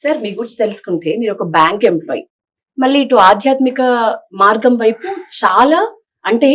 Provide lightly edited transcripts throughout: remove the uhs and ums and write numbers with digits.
Sir మీ గురించి తెలుసుకుంటే మీరు ఒక బ్యాంక్ ఎంప్లాయీ, మళ్ళీ ఇటు ఆధ్యాత్మిక మార్గం వైపు చాలా అంటే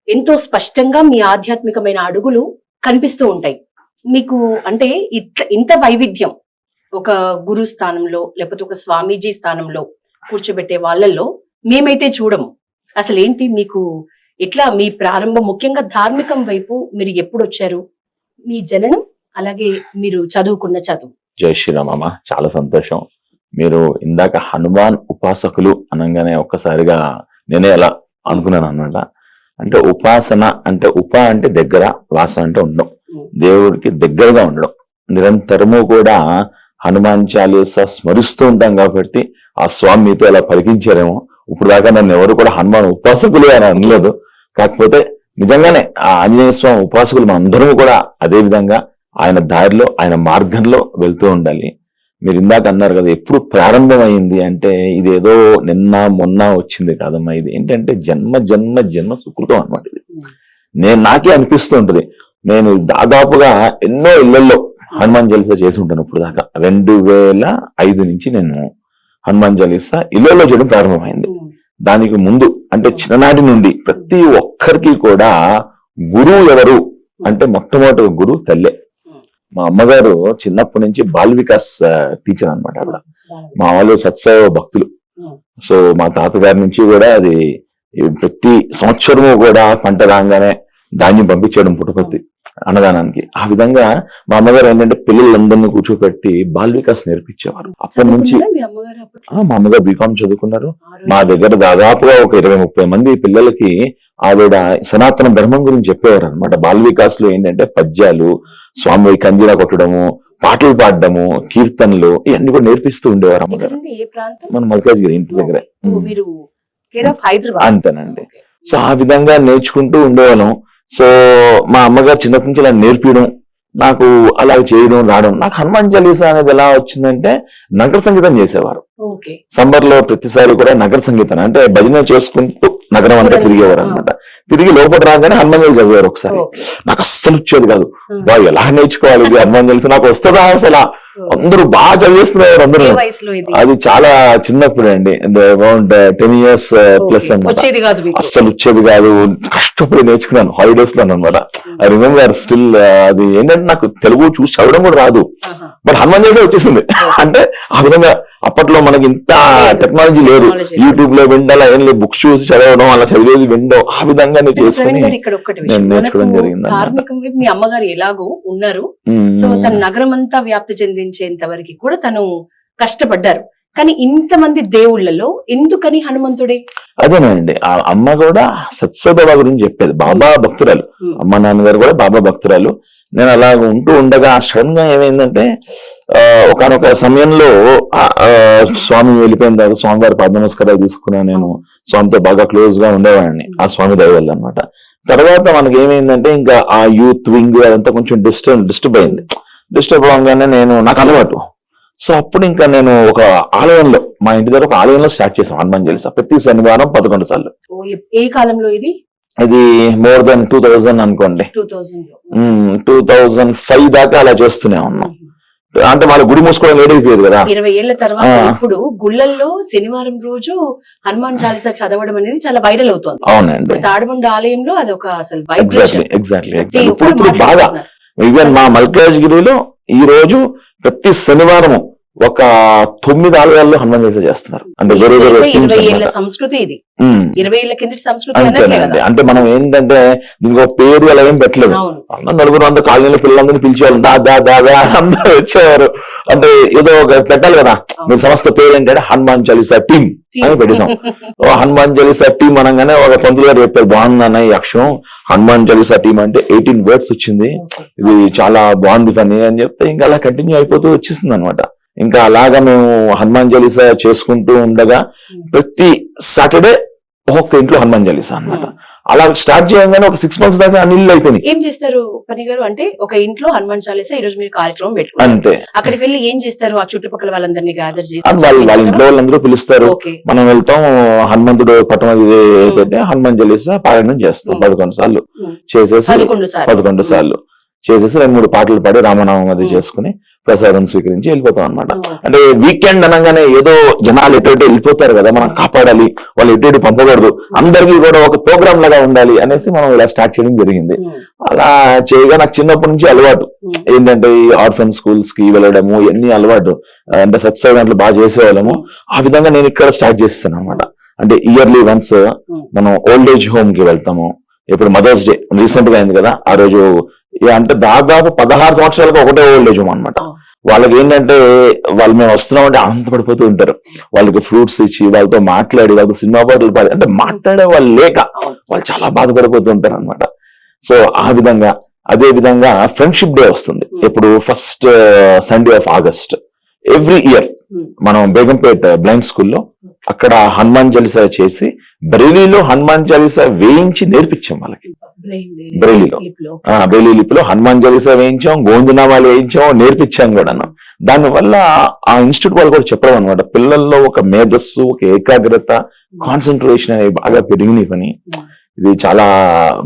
ఎంతో స్పష్టంగా మీ ఆధ్యాత్మికమైన అడుగులు కనిపిస్తూ ఉంటాయి మీకు. అంటే ఇంత వైవిధ్యం ఒక గురు స్థానంలో లేకపోతే ఒక స్వామీజీ స్థానంలో కూర్చోబెట్టే వాళ్ళల్లో మేమైతే చూడము. అసలు ఏంటి మీకు ఎట్లా మీ ప్రారంభం, ముఖ్యంగా ధార్మికం వైపు మీరు ఎప్పుడు వచ్చారు, మీ జననం, అలాగే మీరు చదువుకున్న చదువు? జై శ్రీరామ. చాలా సంతోషం. మీరు ఇందాక హనుమాన్ ఉపాసకులు అనగానే ఒక్కసారిగా నేనే అలా అనుకున్నాను అన్నమాట. అంటే ఉపాసన అంటే అంటే దగ్గర, వాస అంటే ఉండడం, దేవుడికి దగ్గరగా ఉండడం. నిరంతరము కూడా హనుమాన్ చాలీసా స్మరిస్తూ ఉంటాం కాబట్టి ఆ స్వామి మీతో అలా పలికించారేమో. ఇప్పుడు దాకా నన్ను ఎవరు కూడా హనుమాన్ ఉపాసకులు అని అనలేదు. కాకపోతే నిజంగానే ఆ ఆంజనేయ స్వామి ఉపాసకులు మనందరము కూడా అదే విధంగా ఆయన దారిలో, ఆయన మార్గంలో వెళ్తూ ఉండాలి. మీరు ఇందాక అన్నారు కదా ఎప్పుడు ప్రారంభమైంది అంటే, ఇదేదో నిన్న మొన్న వచ్చింది కాదమ్మా. ఇది ఏంటంటే జన్మ జన్మ జన్మ సుకృతం అనమాట. ఇది నాకే అనిపిస్తూ ఉంటుంది. నేను దాదాపుగా ఎన్నో ఇళ్లలో హనుమాన్ చాలీసా చేసి ఉంటాను ఇప్పుడు దాకా. 2005 నుంచి నేను హనుమాన్ చాలీసా ఇళ్లలో చేయడం ప్రారంభమైంది. దానికి ముందు అంటే చిన్ననాటి నుండి ప్రతి ఒక్కరికి కూడా గురువు ఎవరు అంటే మొట్టమొదటి గురువు తల్లే. మా అమ్మగారు చిన్నప్పటి నుంచి బాల్ వికాస్ టీచర్ అనమాట. ఆవిడ మా వాళ్ళు సత్సవ భక్తులు. సో మా తాతగారి నుంచి కూడా అది ప్రతి సంవత్సరము కూడా పంట రాగానే ధాన్యం పంపించడం పుట్టపర్తి అన్నదానానికి. ఆ విధంగా మా అమ్మగారు ఏంటంటే పిల్లలందరినీ కూర్చోపెట్టి బాల్ వికాస్ నేర్పించేవారు. అప్పటి నుంచి మా అమ్మగారు బీకాం చదువుకున్నారు. మా దగ్గర దాదాపుగా ఒక 20-30 మంది పిల్లలకి ఆవిడ సనాతన ధర్మం గురించి చెప్పేవారు అనమాట. బాల్ వికాస్ లో ఏంటంటే పద్యాలు, స్వామి కంజీరా కొట్టడము, పాటలు పాడడము, కీర్తనలు ఇవన్నీ కూడా నేర్పిస్తూ ఉండేవారు అమ్మగారు. మన మల్కాజ్గిరి ఇంటి దగ్గర అంతేనండి. సో ఆ విధంగా నేర్చుకుంటూ ఉండేవాళ్ళం. సో మా అమ్మగారు చిన్నప్పటి నుంచి ఇలా నేర్పించడం, నాకు అలా చేయడం రావడం. నాకు హనుమాన్ చాలీసా అనేది ఎలా వచ్చిందంటే, నగర సంగీతం చేసేవారు. సమ్మర్ లో ప్రతిసారి కూడా నగర సంగీతం అంటే భజన చేసుకుంటూ నగరం అంతా తిరిగేవారు అనమాట. తిరిగి లోపల రాగానే హనుమాన్ చాలీసా చదివారు ఒకసారి. నాకు అస్సలు వచ్చేది కాదు. ఎలా నేర్చుకోవాలి ఇది హనుమాన్ చాలీసా, నాకు వస్తుందా అసలు? అందరూ బాగా చదివేస్తున్నారు అందరూ. అది చాలా చిన్నప్పుడు అండి, అరౌండ్ 10 years ప్లస్ అనమాట. అస్సలు వచ్చేది కాదు, కష్టపడి నేర్చుకున్నాను హాలిడేస్ లో అనమాట. I remember still. అది ఏంటంటే నాకు తెలుగు చూసి చదవడం కూడా రాదు, బట్ హనుమాన్ చాలీసా వచ్చేసింది. అంటే ఆ విధంగా అప్పట్లో మనకి ఇంత టెక్నాలజీ లేదు, యూట్యూబ్ లో వినడం ఏం లేదు, బుక్స్ చూసి చదవడం, అలా చదివేది వినడం, ఆ విధంగా నేను చేసుకుని నేను నేర్చుకోవడం జరిగింది. మీ అమ్మగారు ఎలాగో ఉన్నారు, సో తన నగరం అంతా వ్యాప్తి చెందించేంత వరకు కూడా తను కష్టపడ్డారు. కానీ ఇంతమంది దేవుళ్లలో ఎందుకని హనుమంతుడే? అదేనండి, ఆ అమ్మ కూడా సత్సబాబా గురించి చెప్పేది. బాబా భక్తురాలు, అమ్మ నాన్నగారు కూడా బాబా భక్తురాలు. నేను అలా ఉంటూ ఉండగా సడన్ గా ఏమైందంటే, ఒకనొక సమయంలో స్వామి వెళ్ళిపోయిన తర్వాత స్వామివారి పాద నమస్కారాలు తీసుకున్నా. నేను స్వామితో బాగా క్లోజ్ గా ఉండేవాడిని ఆ స్వామి దయ వల్ల అనమాట. తర్వాత మనకి ఏమైందంటే, ఇంకా ఆ యూత్ వింగ్ అదంతా కొంచెం డిస్టర్బ్ అయింది. డిస్టర్బ్ అవగానే నాకు అలవాటు. సో అప్పుడు ఇంకా నేను ఒక ఆలయంలో, మా ఇంటి దగ్గర ఒక ఆలయంలో స్టార్ట్ చేసాం హనుమాన్ చాలీసా ప్రతి శనివారం 11 సార్లు. ఏ కాలంలో ఇది? ఇది మోర్ దెన్ 2000 అనుకోండి. 2005 దాకా అలా చేస్తూనే ఉన్నాం. అంటే వాళ్ళ గుడి మూసుకోవడం లేట్ అయిపోయేది కదా. 20 ఏళ్ల తర్వాత ఇప్పుడు గుళ్ళల్లో శనివారం రోజు హనుమాన్ చాలీసా చదవడం అనేది చాలా వైరల్ అవుతుంది. అవునండి, తాడిబండ ఆలయంలో అది ఒక అసలు ఎగ్జాక్ట్లీ ఇప్పుడు బాగా. ఈవెన్ మా మల్కాజ్గిరిలో ఈ రోజు ప్రతి శనివారము ఒక 9 ఆలయాల్లో హనుమాన్ చాలీసా చేస్తున్నారు. అంటే సంస్కృతి ఇది, 20 ఏళ్ల కిందటి సంస్కృతి. అంతేనండి. అంటే మనం ఏంటంటే దీనికి ఒక పేరు అలా ఏం పెట్టలేదు. అందరూ నలుగురు అంత కాలనీలో పిల్లలందరినీ పిలిచేవాళ్ళు, దాదా అందరూ వచ్చేవారు. అంటే ఏదో ఒక పెట్టాలి కదా, మీ సంస్థ పేరు ఏంటంటే హనుమాన్ చాలీసా టీమ్ అని పెట్టేసాం. హనుమాన్ చాలీసా టీమ్ అనగానే ఒక పంతులు గారు చెప్పారు, బాగుందన్న ఈ అక్షరం, హనుమాన్ చాలీసా టీమ్ అంటే 18 words వచ్చింది, ఇది చాలా బాగుంది పని అని చెప్తే ఇంకా అలా కంటిన్యూ అయిపోతూ వచ్చేసింది అనమాట. ఇంకా అలాగా మేము హనుమాన్ చాలీసా చేసుకుంటూ ఉండగా ప్రతి సాటర్డే ఒక్కొక్క ఇంట్లో హనుమాన్ చాలీసా అనమాట. అలా స్టార్ట్ చేయగానే ఒక 6 months దాకా అనిల్ అయిపోయింది. ఏం చేస్తారు పని గారు అంటే, ఒక ఇంట్లో హనుమాన్ చాలీసా ఈ రోజు మీరు కార్యక్రమం పెట్టుకుంటారు, అంతే. అక్కడికి వెళ్ళి ఏం చేస్తారు? ఆ చుట్టుపక్కల వాళ్ళందరినీ గ్యాదర్ చేసి వాళ్ళ ఇంట్లో వాళ్ళందరూ పిలుస్తారు, మనం వెళ్తాం, హనుమంతుడు పట్టం అది పెట్టి హనుమాన్ చాలీసా పారాయణం చేస్తాం 11 సార్లు చేసేసి 11 సార్లు చేసేసి 2-3 పాటలు పాడి రామనామం అది చేసుకుని ప్రసాదం స్వీకరించి వెళ్ళిపోతాం అనమాట. అంటే వీకెండ్ అనగానే ఏదో జనాలు ఎటు వెళ్ళిపోతారు కదా, మనం కాపాడాలి, వాళ్ళు ఎటు పంపకూడదు, అందరికీ కూడా ఒక ప్రోగ్రామ్ లాగా ఉండాలి అనేసి మనం ఇలా స్టార్ట్ చేయడం జరిగింది. అలా చేయగా నాకు చిన్నప్పటి నుంచి అలవాటు ఏంటంటే ఈ ఆర్ఫన్ స్కూల్స్ కి వెళ్ళడము ఇవన్నీ అలవాటు. అంటే సత్సవ దాంట్లో బాగా చేసేవాళ్ళము. ఆ విధంగా నేను ఇక్కడ స్టార్ట్ చేస్తాను అనమాట. అంటే ఇయర్లీ వన్స్ మనం ఓల్డ్ ఏజ్ హోమ్ కి వెళ్తాము. ఇప్పుడు మదర్స్ డే రీసెంట్ గా అయింది కదా, ఆ రోజు అంటే దాదాపు 16 సంవత్సరాలకు ఒకటే ఓల్డ్ ఏజ్ హోమ్ అనమాట. వాళ్ళకి ఏంటంటే వాళ్ళు మేము వస్తున్నామంటే ఆనందపడిపోతూ ఉంటారు. వాళ్ళకి ఫ్రూట్స్ ఇచ్చి వాళ్ళతో మాట్లాడి వాళ్ళకి సినిమా పాటలు పాడి, అంటే మాట్లాడే వాళ్ళు లేక వాళ్ళు చాలా బాధపడిపోతూ ఉంటారు అనమాట. సో ఆ విధంగా అదే విధంగా ఫ్రెండ్షిప్ డే వస్తుంది. ఇప్పుడు first Sunday off August every year మనం బేగంపేట్ బ్లైండ్ స్కూల్లో అక్కడ హనుమాన్ చాలీసా చేసి బ్రెయిలీలో హనుమాన్ చాలీసా వేయించి నేర్పించాం వాళ్ళకి. బ్రెయిలీ లిపిలో హనుమాన్ చాలీసా వేయించాం, గోవిందనామాలు వేయించాం, నేర్పించాం కూడాను. దానివల్ల ఆ ఇన్స్టిట్యూట్ వాళ్ళు కూడా చెప్పడం అనమాట, పిల్లల్లో ఒక మేధస్సు, ఒక ఏకాగ్రత, కాన్సన్ట్రేషన్ అనేవి బాగా పెరిగినాయి పని. ఇది చాలా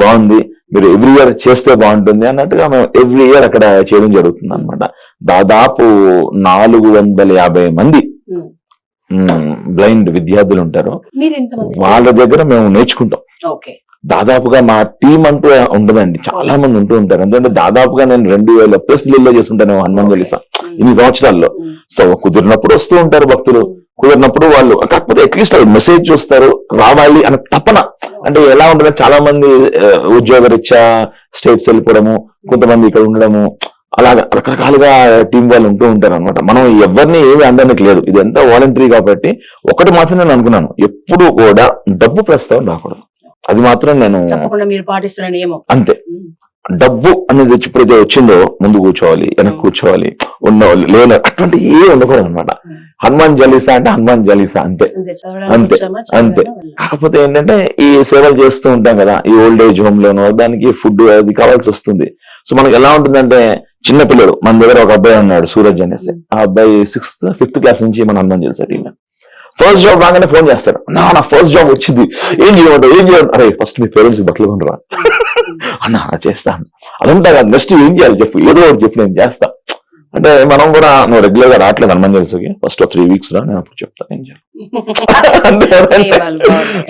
బాగుంది, మీరు ఎవ్రీ ఇయర్ చేస్తే బాగుంటుంది అన్నట్టుగా మేము ఎవ్రీ ఇయర్ అక్కడ చేయడం జరుగుతుంది అనమాట. దాదాపు 450 మంది బ్లైండ్ విద్యార్థులు ఉంటారు. వాళ్ళ దగ్గర మేము నేర్చుకుంటాం. దాదాపుగా మా టీం అంటూ ఉండదండి, చాలా మంది ఉంటూ ఉంటారు. ఎందుకంటే దాదాపుగా నేను 2000 ప్లేస్లలో చేస్తుంటాను హనుమాన్ చాలీసా ఇన్ని సంవత్సరాల్లో. సో కుదిరినప్పుడు వస్తూ ఉంటారు భక్తులు, కుదిరినప్పుడు వాళ్ళు, కాకపోతే అట్లీస్ట్ వాళ్ళు మెసేజ్ చూస్తారు, రావాలి అనే తపన. అంటే ఎలా ఉంటుందంటే చాలా మంది ఉద్యోగరీత్యా స్టేట్స్ వెళ్ళిపోవడము, కొంతమంది ఇక్కడ ఉండడము, అలాగా రకరకాలుగా టీం వాళ్ళు ఉంటూ ఉంటారు అనమాట. మనం ఎవరిని ఏమి అనడానికి లేదు, ఇది ఎంత వాలంటరీ కాబట్టి. ఒకటి మాత్రం నేను అనుకున్నాను, ఎప్పుడు కూడా డబ్బు ప్రస్తావన రాకూడదు. అది మాత్రం నేను మీరు పాటిస్తున్న నియమం అంతే. డబ్బు అనేది ఎప్పుడైతే వచ్చిందో ముందు కూర్చోవాలి, వెనక్కి కూర్చోవాలి, ఉన్నవాళ్ళు లేని అటువంటి ఏ ఉండకూడదు అనమాట. హనుమాన్ చాలీసా అంటే హనుమాన్ చాలీసా అంతే అంతే అంతే. కాకపోతే ఏంటంటే ఈ సేవలు చేస్తూ ఉంటాం కదా, ఈ ఓల్డ్ ఏజ్ హోమ్ లోనో దానికి ఫుడ్ అది కావాల్సి వస్తుంది. సో మనకి ఎలా ఉంటుందంటే, చిన్న పిల్లడు మన దగ్గర ఒక అబ్బాయి ఉన్నాడు సూరజ్ అనేసి, ఆ అబ్బాయి 6th 5th క్లాస్ నుంచి మన Hanuman Chalisa team. First job రాగానే ఫోన్ చేస్తారు, నా ఫస్ట్ జాబ్ వచ్చింది, ఏం చేయాలి, అరే ఫస్ట్ మీ పేరెంట్స్ బట్టలు కొనరా అన్న చేస్తాను. అదంతా కాదు, నెక్స్ట్ ఏం చేయాలి చెప్పు, ఏదో ఒకటి చెప్పు నేను చేస్తా. అంటే మనం కూడా, నువ్వు రెగ్యులర్ గా రావట్లేదు హనుమాన్ చాలీసాకి, ఫస్ట్ 3 weeks రా, నేను అప్పుడు చెప్తాను ఏం చేయాలి.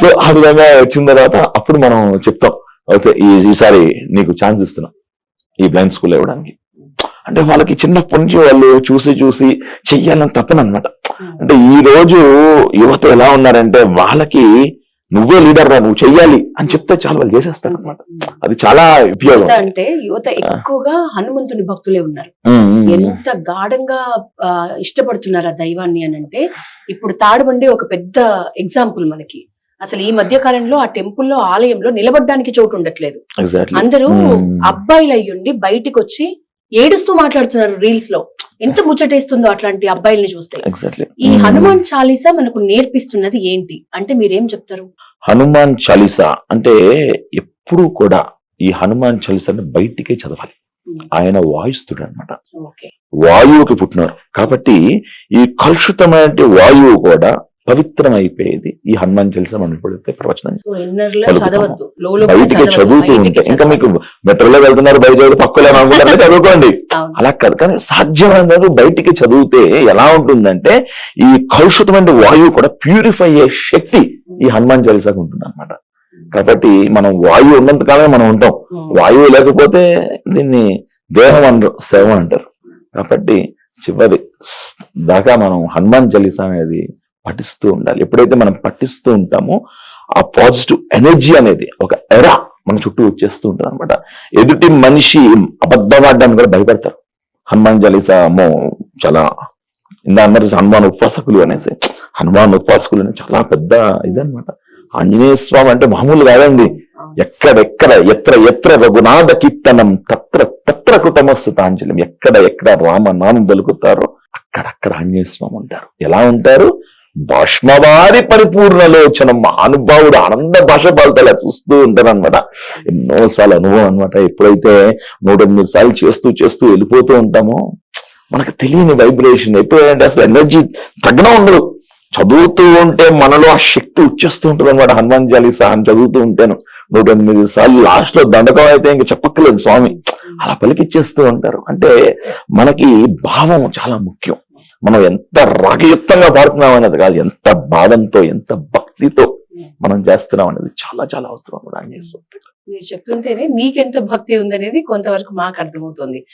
సో ఆ విధంగా వచ్చిన తర్వాత అప్పుడు మనం చెప్తాం, ఈసారి నీకు ఛాన్స్ ఇస్తున్నా ఈ బ్లైండ్ స్కూల్ ఇవ్వడానికి. అంటే వాళ్ళకి చిన్నప్పటి నుంచి వాళ్ళు చూసి చెయ్యాలని తప్పనమాట. అంటే ఈ రోజు యువత ఎలా ఉన్నారంటే, వాళ్ళకి నువ్వే లీడర్ రా, నువ్వు చెయ్యాలి అని చెప్తే చాలా వాళ్ళు చేసేస్తారు అనమాట. అది చాలా ఉపయోగం. అంటే యువత ఎక్కువగా హనుమంతుని భక్తులే ఉన్నారు. ఎంత గాఢంగా ఇష్టపడుతున్నారు ఆ దైవాన్ని అని అంటే, ఇప్పుడు తాడుబండి ఒక పెద్ద ఎగ్జాంపుల్ మనకి. అసలు ఈ మధ్య కాలంలో ఆ టెంపుల్లో, ఆలయంలో నిలబడడానికి చోటు ఉండట్లేదు. అందరూ అబ్బాయిలు అయ్యుండి బయటికి వచ్చి ఏడుస్తూ మాట్లాడుతున్నారు రీల్స్ లో. ఎంత ముచ్చటేస్తుందో అట్లాంటి అబ్బాయిల్ని చూస్తే. ఈ హనుమాన్ చాలీసా మనకు నేర్పిస్తున్నది ఏంటి అంటే మీరేం చెప్తారు? హనుమాన్ చాలీసా అంటే ఎప్పుడు కూడా ఈ హనుమాన్ చాలీసాని బయటికే చదవాలి. ఆయన వాయుస్తుడు అనమాట, వాయువుకి పుట్టినారు కాబట్టి ఈ కలుషితమైన వాయువు కూడా పవిత్రం అయిపోయేది ఈ హనుమాన్ చాలీసా. మనం ఎప్పుడైతే ప్రవచనం బయటికి చదువుతూ ఉంటే, ఇంకా మీకు మెట్రోలో వెళ్తున్నారు బయట పక్కలే అనుకుంటారు చదువుకోండి, అలా కాదు. కానీ సాధ్యమైనంత బయటికి చదివితే ఎలా ఉంటుందంటే, ఈ కలుషితమైన వాయువు కూడా ప్యూరిఫై అయ్యే శక్తి ఈ హనుమాన్ చాలీసాకు ఉంటుంది అనమాట. కాబట్టి మనం వాయువు ఉన్నంత కాలమే మనం ఉంటాం, వాయువు లేకపోతే దీన్ని దేహం అనరు, సేవ అంటారు. కాబట్టి చివరి దాకా మనం హనుమాన్ చాలీసా అనేది పఠిస్తూ ఉండాలి. ఎప్పుడైతే మనం పఠిస్తూ ఉంటామో ఆ పాజిటివ్ ఎనర్జీ అనేది ఒక ఎరా మన చుట్టూ వచ్చేస్తూ ఉంటుంది అనమాట. ఎదుటి మనిషి అబద్ధమాడడానికి కూడా భయపడతారు. హనుమాన్ చాలీసా చాలా ఇందా అన్నారు హనుమాన్ ఉపాసకులు అనేసి. హనుమాన్ ఉపాసకులు అనేది చాలా పెద్ద ఇదనమాట. ఆంజనేయ స్వామి అంటే మామూలు కాదండి. ఎత్ర రఘునాథ కీర్తనం తత్ర కృతమస్తుతాంజలిం. ఎక్కడ రామనామం పలుకుతారో అక్కడక్కడ ఆంజనేయ స్వామి ఉంటారు. ఎలా ఉంటారు? భాష్మవారి పరిపూర్ణలోచనం, మహానుభావుడు ఆనంద భాష పాలతలా చూస్తూ ఉంటారు అనమాట. ఎన్నోసార్లు అనుభవం అనమాట. ఎప్పుడైతే 108 సార్లు చేస్తూ వెళ్ళిపోతూ ఉంటామో మనకు తెలియని వైబ్రేషన్, ఎప్పుడంటే అసలు ఎనర్జీ తగ్గడం ఉండదు. చదువుతూ ఉంటే మనలో ఆ శక్తి వచ్చేస్తూ ఉంటుంది అనమాట. హనుమాన్ చాలీసా అని చదువుతూ ఉంటాను 108 సార్లు లాస్ట్ లో దండకం అయితే ఇంక చెప్పక్కర్లేదు స్వామి, అలా పలికిచ్చేస్తూ ఉంటారు. అంటే మనకి భావం చాలా ముఖ్యం. మనం ఎంత రాగయుక్తంగా పాడుతున్నాం అనేది కాదు, ఎంత భావంతో ఎంత భక్తితో మనం చేస్తున్నాం అనేది చాలా చాలా అవసరం ఆంజనేయ స్వామి. మీరు చెప్తుంటేనే మీకెంత భక్తి ఉందనేది కొంతవరకు మాకు అర్థమవుతుంది.